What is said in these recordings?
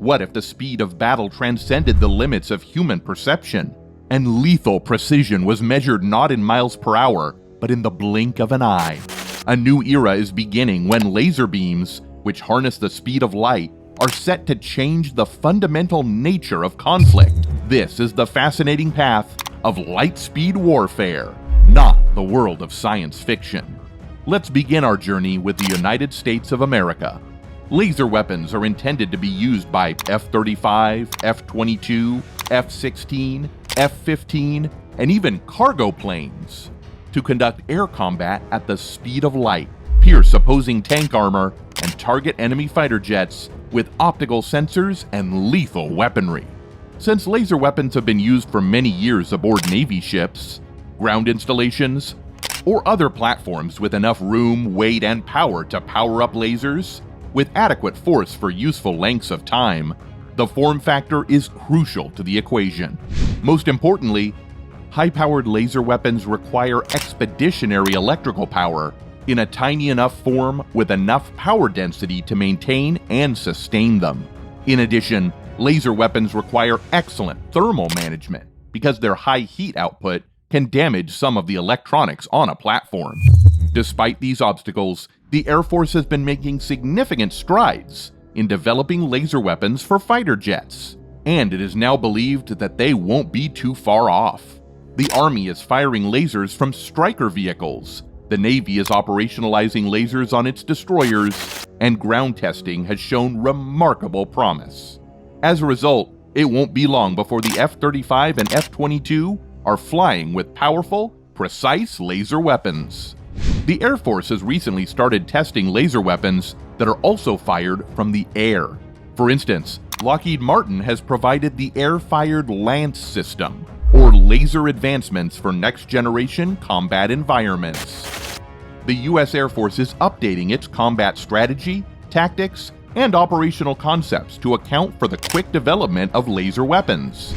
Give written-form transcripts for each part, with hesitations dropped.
What if the speed of battle transcended the limits of human perception, and lethal precision was measured not in miles per hour, but in the blink of an eye? A new era is beginning when laser beams, which harness the speed of light, are set to change the fundamental nature of conflict. This is the fascinating path of light-speed warfare, not the world of science fiction. Let's begin our journey with the United States of America. Laser weapons are intended to be used by F-35, F-22, F-16, F-15, and even cargo planes to conduct air combat at the speed of light, pierce opposing tank armor, and target enemy fighter jets with optical sensors and lethal weaponry. Since laser weapons have been used for many years aboard Navy ships, ground installations, or other platforms with enough room, weight, and power to power up lasers with adequate force for useful lengths of time, the form factor is crucial to the equation. Most importantly, high-powered laser weapons require expeditionary electrical power in a tiny enough form with enough power density to maintain and sustain them. In addition, laser weapons require excellent thermal management because their high heat output can damage some of the electronics on a platform. Despite these obstacles, the Air Force has been making significant strides in developing laser weapons for fighter jets, and it is now believed that they won't be too far off. The Army is firing lasers from Stryker vehicles, the Navy is operationalizing lasers on its destroyers, and ground testing has shown remarkable promise. As a result, it won't be long before the F-35 and F-22 are flying with powerful, precise laser weapons. The Air Force has recently started testing laser weapons that are also fired from the air. For instance, Lockheed Martin has provided the Air-Fired Lance system, or laser advancements for next-generation combat environments. The U.S. Air Force is updating its combat strategy, tactics, and operational concepts to account for the quick development of laser weapons,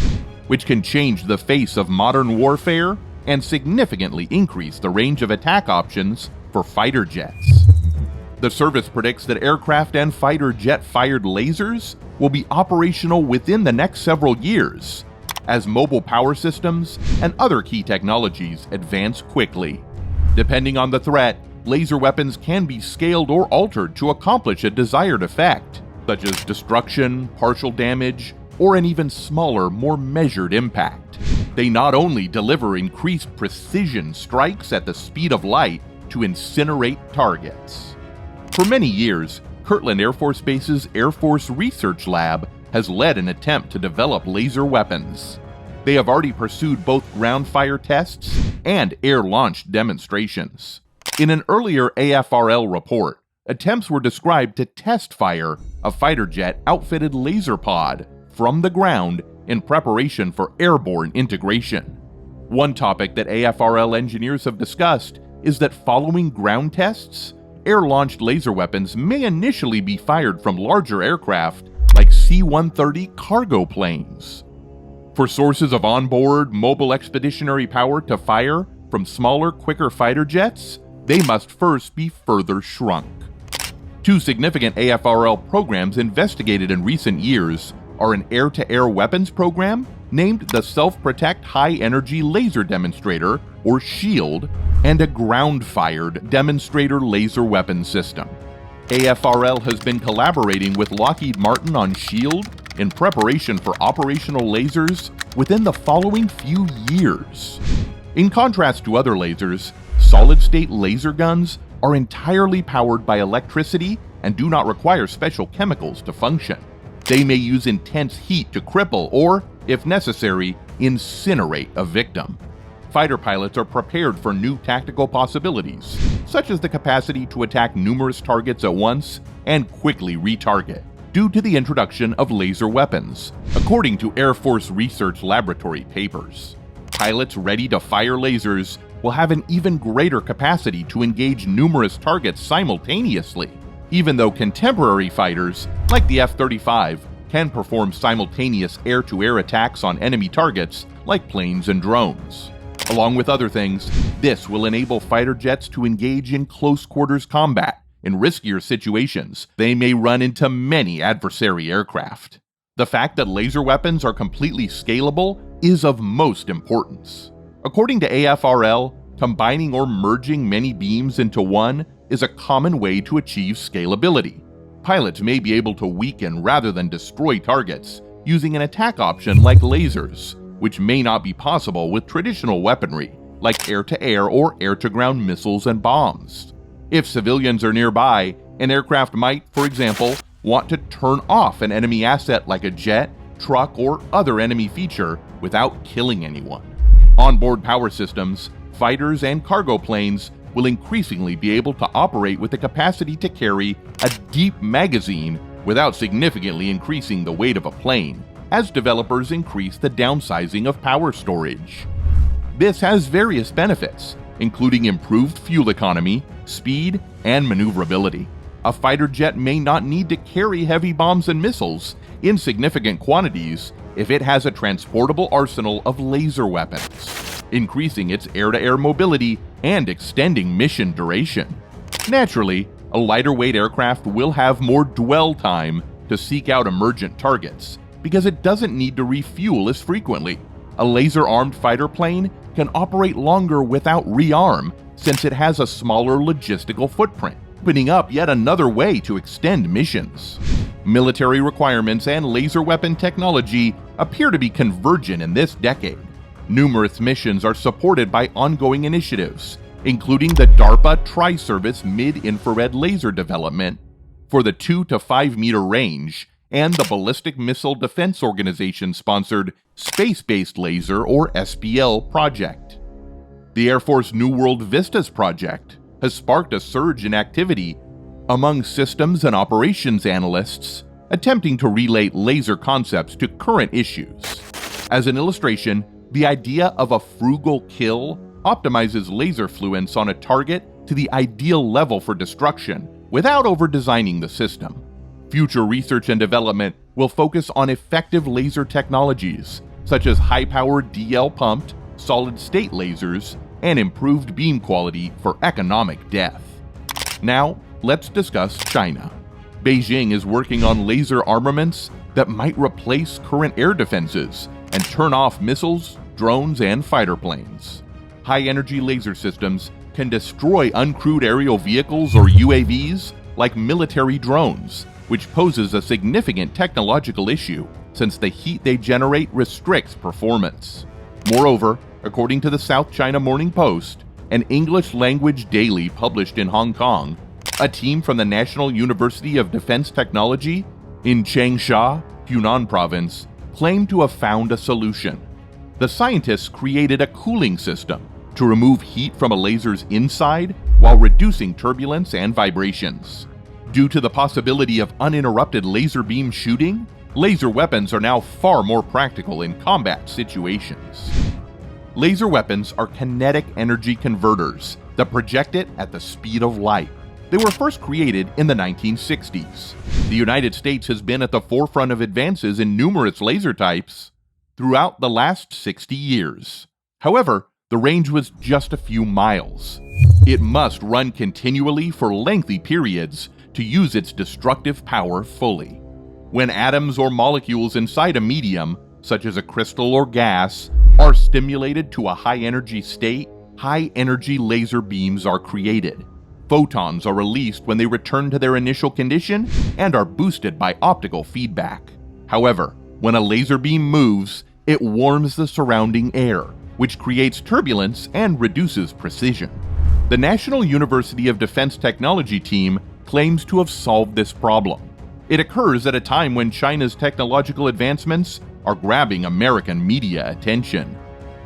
which can change the face of modern warfare and significantly increase the range of attack options for fighter jets. The service predicts that aircraft and fighter jet-fired lasers will be operational within the next several years, as mobile power systems and other key technologies advance quickly. Depending on the threat, laser weapons can be scaled or altered to accomplish a desired effect, such as destruction, partial damage, or an even smaller, more measured impact. They not only deliver increased precision strikes at the speed of light to incinerate targets. For many years, Kirtland Air Force Base's Air Force Research Lab has led an attempt to develop laser weapons. They have already pursued both ground fire tests and air-launched demonstrations. In an earlier AFRL report, attempts were described to test fire a fighter jet outfitted laser pod from the ground in preparation for airborne integration. One topic that AFRL engineers have discussed is that following ground tests, air-launched laser weapons may initially be fired from larger aircraft like C-130 cargo planes. For sources of onboard, mobile expeditionary power to fire from smaller, quicker fighter jets, they must first be further shrunk. Two significant AFRL programs investigated in recent years are an air-to-air weapons program named the Self-Protect High Energy Laser Demonstrator, or SHIELD, and a ground-fired demonstrator laser weapon system. AFRL has been collaborating with Lockheed Martin on SHIELD in preparation for operational lasers within the following few years. In contrast to other lasers, solid-state laser guns are entirely powered by electricity and do not require special chemicals to function. They may use intense heat to cripple or, if necessary, incinerate a victim. Fighter pilots are prepared for new tactical possibilities, such as the capacity to attack numerous targets at once and quickly retarget, due to the introduction of laser weapons, according to Air Force Research Laboratory papers. Pilots ready to fire lasers will have an even greater capacity to engage numerous targets simultaneously, even though contemporary fighters, like the F-35, can perform simultaneous air-to-air attacks on enemy targets like planes and drones. Along with other things, this will enable fighter jets to engage in close-quarters combat. In riskier situations, they may run into many adversary aircraft. The fact that laser weapons are completely scalable is of most importance. According to AFRL, combining or merging many beams into one is a common way to achieve scalability. Pilots may be able to weaken rather than destroy targets using an attack option like lasers, which may not be possible with traditional weaponry like air-to-air or air-to-ground missiles and bombs. If civilians are nearby, an aircraft might, for example, want to turn off an enemy asset like a jet, truck, or other enemy feature without killing anyone. Onboard power systems, fighters, and cargo planes will increasingly be able to operate with the capacity to carry a deep magazine without significantly increasing the weight of a plane, as developers increase the downsizing of power storage. This has various benefits, including improved fuel economy, speed, and maneuverability. A fighter jet may not need to carry heavy bombs and missiles in significant quantities if it has a transportable arsenal of laser weapons, increasing its air-to-air mobility and extending mission duration. Naturally, a lighter-weight aircraft will have more dwell time to seek out emergent targets because it doesn't need to refuel as frequently. A laser-armed fighter plane can operate longer without rearm since it has a smaller logistical footprint, opening up yet another way to extend missions. Military requirements and laser weapon technology appear to be convergent in this decade. Numerous missions are supported by ongoing initiatives, including the DARPA Tri-Service Mid-Infrared Laser Development for the 2 to 5 meter range and the Ballistic Missile Defense Organization-sponsored Space-Based Laser or SBL project. The Air Force New World Vistas project has sparked a surge in activity among systems and operations analysts attempting to relate laser concepts to current issues. As an illustration, the idea of a frugal kill optimizes laser fluence on a target to the ideal level for destruction without over-designing the system. Future research and development will focus on effective laser technologies, such as high-powered DL-pumped, solid-state lasers, and improved beam quality for economic depth. Now, let's discuss China. Beijing is working on laser armaments that might replace current air defenses and turn off missiles, drones, and fighter planes. High-energy laser systems can destroy uncrewed aerial vehicles or UAVs like military drones, which poses a significant technological issue since the heat they generate restricts performance. Moreover, according to the South China Morning Post, an English-language daily published in Hong Kong, a team from the National University of Defense Technology in Changsha, Hunan Province, claimed to have found a solution. The scientists created a cooling system to remove heat from a laser's inside while reducing turbulence and vibrations. Due to the possibility of uninterrupted laser beam shooting, laser weapons are now far more practical in combat situations. Laser weapons are kinetic energy converters that project it at the speed of light. They were first created in the 1960s. The United States has been at the forefront of advances in numerous laser types throughout the last 60 years. However, the range was just a few miles. It must run continually for lengthy periods to use its destructive power fully. When atoms or molecules inside a medium, such as a crystal or gas, are stimulated to a high-energy state, high-energy laser beams are created. Photons are released when they return to their initial condition and are boosted by optical feedback. However, when a laser beam moves, it warms the surrounding air, which creates turbulence and reduces precision. The National University of Defense Technology team claims to have solved this problem. It occurs at a time when China's technological advancements are grabbing American media attention.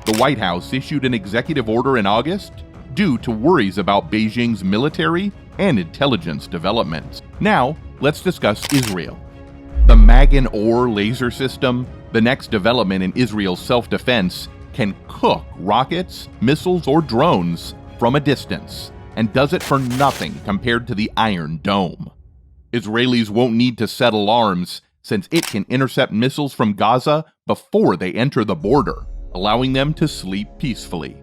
The White House issued an executive order in August due to worries about Beijing's military and intelligence developments. Now, let's discuss Israel. The Magan Ore laser system, the next development in Israel's self-defense, can cook rockets, missiles, or drones from a distance, and does it for nothing compared to the Iron Dome. Israelis won't need to set alarms since it can intercept missiles from Gaza before they enter the border, allowing them to sleep peacefully.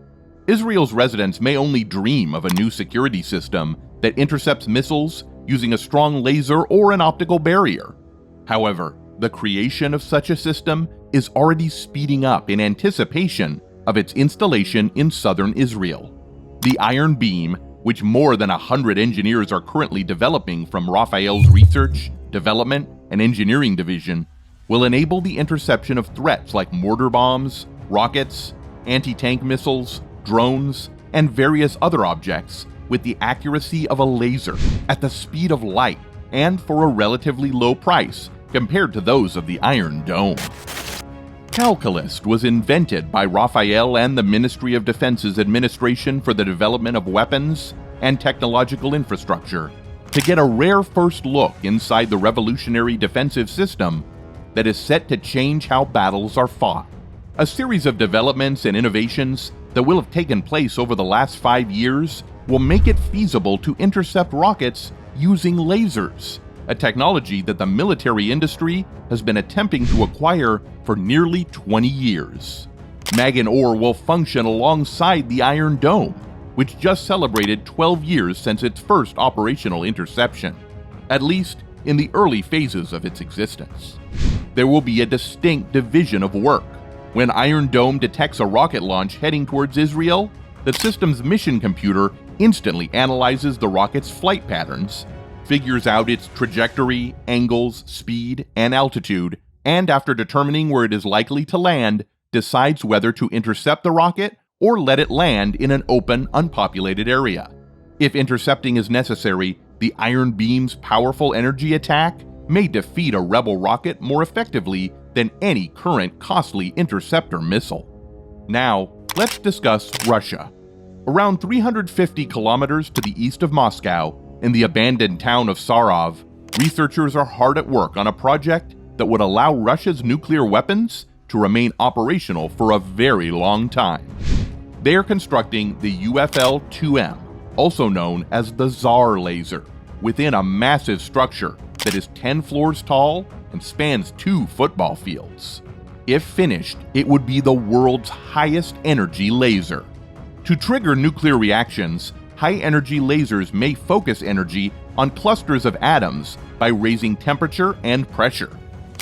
Israel's residents may only dream of a new security system that intercepts missiles using a strong laser or an optical barrier. However, The creation of such a system is already speeding up in anticipation of its installation in southern Israel. The Iron Beam, which more than 100 engineers are currently developing from Rafael's Research, Development, and Engineering Division, will enable the interception of threats like mortar bombs, rockets, anti-tank missiles, drones, and various other objects with the accuracy of a laser at the speed of light and for a relatively low price compared to those of the Iron Dome. Calculus was invented by Rafael and the Ministry of Defense's Administration for the Development of Weapons and Technological Infrastructure to get a rare first look inside the revolutionary defensive system that is set to change how battles are fought. A series of developments and innovations that will have taken place over the last 5 years will make it feasible to intercept rockets using lasers, a technology that the military industry has been attempting to acquire for nearly 20 years. Magan Ore will function alongside the Iron Dome, which just celebrated 12 years since its first operational interception, at least in the early phases of its existence. There will be a distinct division of work. When Iron Dome detects a rocket launch heading towards Israel, the system's mission computer instantly analyzes the rocket's flight patterns, figures out its trajectory, angles, speed, and altitude, and after determining where it is likely to land, decides whether to intercept the rocket or let it land in an open, unpopulated area. If intercepting is necessary, the Iron Beam's powerful energy attack may defeat a rebel rocket more effectively than any current costly interceptor missile. Now, let's discuss Russia. Around 350 kilometers to the east of Moscow, in the abandoned town of Sarov, researchers are hard at work on a project that would allow Russia's nuclear weapons to remain operational for a very long time. They are constructing the UFL-2M, also known as the Tsar laser, within a massive structure that is 10 floors tall and spans 2 football fields. If finished, it would be the world's highest energy laser. To trigger nuclear reactions, high-energy lasers may focus energy on clusters of atoms by raising temperature and pressure.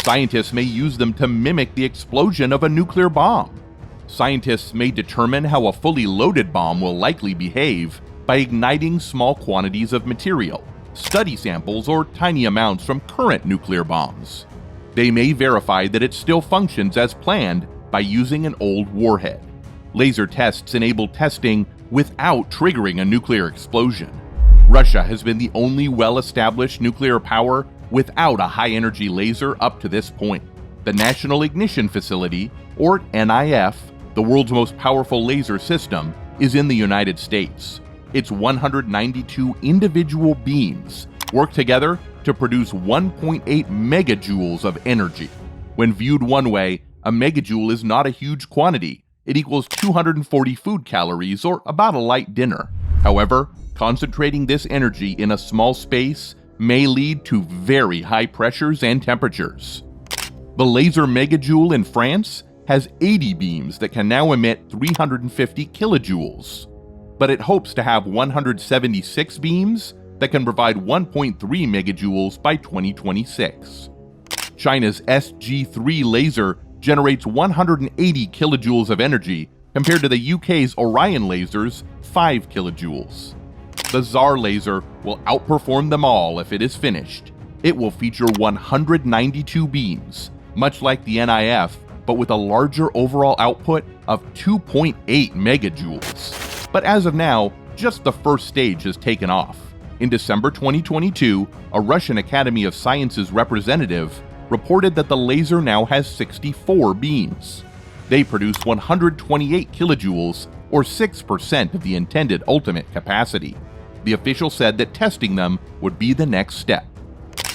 Scientists may use them to mimic the explosion of a nuclear bomb. Scientists may determine how a fully loaded bomb will likely behave by igniting small quantities of material, study samples, or tiny amounts from current nuclear bombs. They may verify that it still functions as planned by using an old warhead. Laser tests enable testing without triggering a nuclear explosion. Russia has been the only well-established nuclear power without a high-energy laser up to this point. The National Ignition Facility, or NIF, the world's most powerful laser system, is in the United States. Its 192 individual beams work together to produce 1.8 megajoules of energy. When viewed one way, a megajoule is not a huge quantity. It equals 240 food calories, or about a light dinner. However, concentrating this energy in a small space may lead to very high pressures and temperatures. The laser megajoule in France has 80 beams that can now emit 350 kilojoules, but it hopes to have 176 beams that can provide 1.3 megajoules by 2026. China's SG-3 laser generates 180 kilojoules of energy compared to the UK's Orion laser's 5 kilojoules. The Tsar laser will outperform them all if it is finished. It will feature 192 beams, much like the NIF, but with a larger overall output of 2.8 megajoules. But as of now, just the first stage has taken off. In December 2022, a Russian Academy of Sciences representative reported that the laser now has 64 beams. They produce 128 kilojoules, or 6% of the intended ultimate capacity. The official said that testing them would be the next step.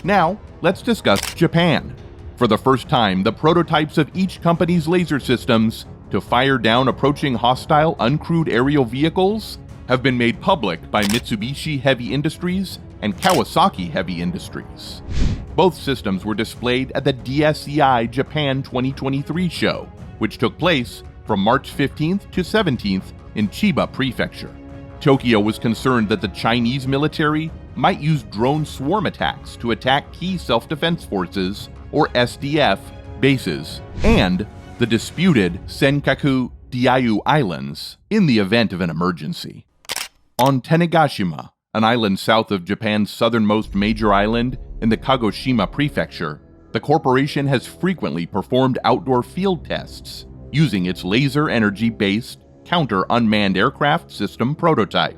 Now, let's discuss Japan. For the first time, the prototypes of each company's laser systems to fire down approaching hostile uncrewed aerial vehicles have been made public by Mitsubishi Heavy Industries and Kawasaki Heavy Industries. Both systems were displayed at the DSEI Japan 2023 show, which took place from March 15th to 17th in Chiba Prefecture. Tokyo was concerned that the Chinese military might use drone swarm attacks to attack key self-defense forces or SDF, bases, and the disputed Senkaku Diaoyu Islands in the event of an emergency. On Tanegashima, an island south of Japan's southernmost major island in the Kagoshima prefecture, the corporation has frequently performed outdoor field tests using its laser energy-based counter-unmanned aircraft system prototype.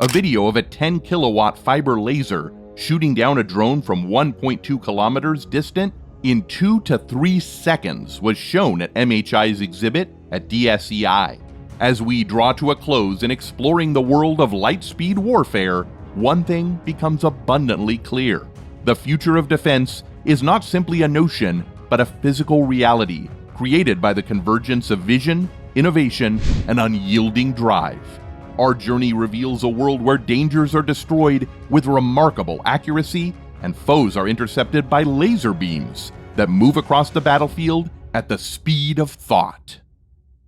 A video of a 10-kilowatt fiber laser shooting down a drone from 1.2 kilometers distant in 2 to 3 seconds was shown at MHI's exhibit at DSEI. As we draw to a close in exploring the world of light-speed warfare, one thing becomes abundantly clear. The future of defense is not simply a notion, but a physical reality created by the convergence of vision, innovation, and unyielding drive. Our journey reveals a world where dangers are destroyed with remarkable accuracy and foes are intercepted by laser beams that move across the battlefield at the speed of thought.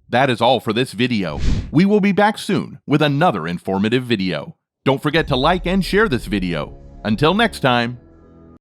That is all for this video. We will be back soon with another informative video. Don't forget to like and share this video. Until next time.